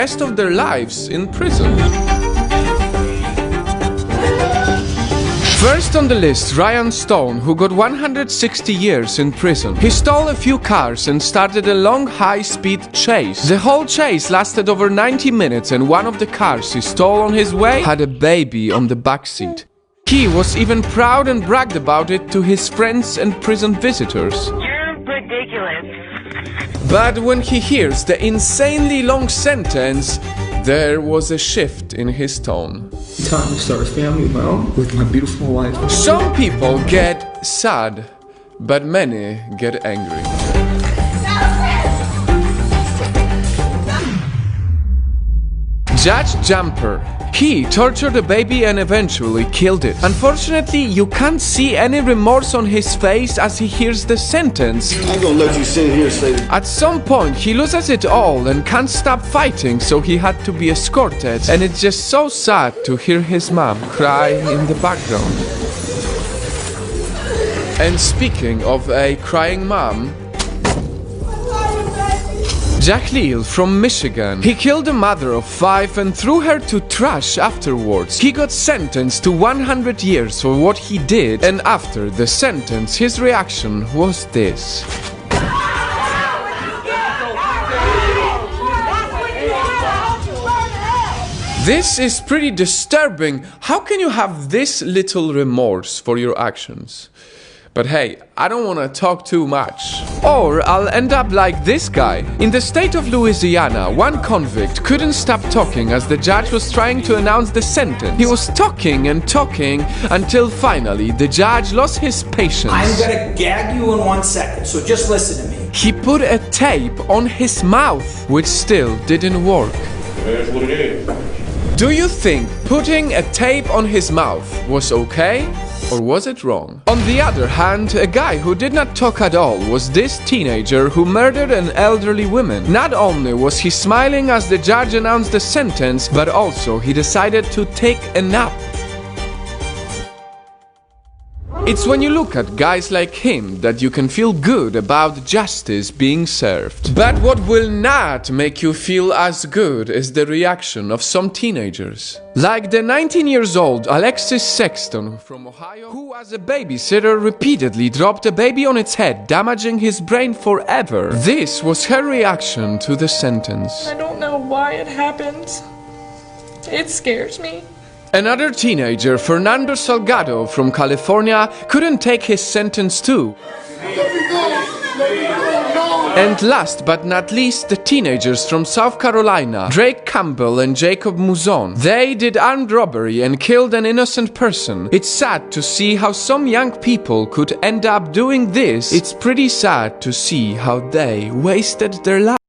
rest of their lives in prison. First on the list, Ryan Stone, who got 160 years in prison. He stole a few cars and started a long high-speed chase. The whole chase lasted over 90 minutes, and one of the cars he stole on his way had a baby on the backseat. He was even proud and bragged about it to his friends and prison visitors. You're ridiculous. But when he hears the insanely long sentence, there was a shift in his tone. Time to start a family of my own with my beautiful wife. Some people get sad, but many get angry. Judge Jumper. He tortured a baby and eventually killed it. Unfortunately, you can't see any remorse on his face as he hears the sentence. I ain't gonna let you sit here and say that. At some point, he loses it all and can't stop fighting, so he had to be escorted. And it's just so sad to hear his mom cry in the background. And speaking of a crying mom, Jack Leal from Michigan. He killed a mother of 5 and threw her to trash afterwards. He got sentenced to 100 years for what he did, and after the sentence, his reaction was this. This is pretty disturbing. How can you have this little remorse for your actions? But hey, I don't want to talk too much. Or I'll end up like this guy. In the state of Louisiana, one convict couldn't stop talking as the judge was trying to announce the sentence. He was talking and talking until finally the judge lost his patience. I'm gonna gag you in 1 second, so just listen to me. He put a tape on his mouth, which still didn't work. That's what it is. Do you think putting a tape on his mouth was okay? Or was it wrong? On the other hand, a guy who did not talk at all was this teenager who murdered an elderly woman. Not only was he smiling as the judge announced the sentence, but also he decided to take a nap. It's when you look at guys like him that you can feel good about justice being served. But what will not make you feel as good is the reaction of some teenagers. Like the 19-year-old Alexis Sexton from Ohio, who as a babysitter repeatedly dropped a baby on its head, damaging his brain forever. This was her reaction to the sentence. I don't know why it happened. It scares me. Another teenager, Fernando Salgado from California, couldn't take his sentence too. And last but not least, the teenagers from South Carolina, Drake Campbell and Jacob Muzon. They did armed robbery and killed an innocent person. It's sad to see how some young people could end up doing this. It's pretty sad to see how they wasted their lives.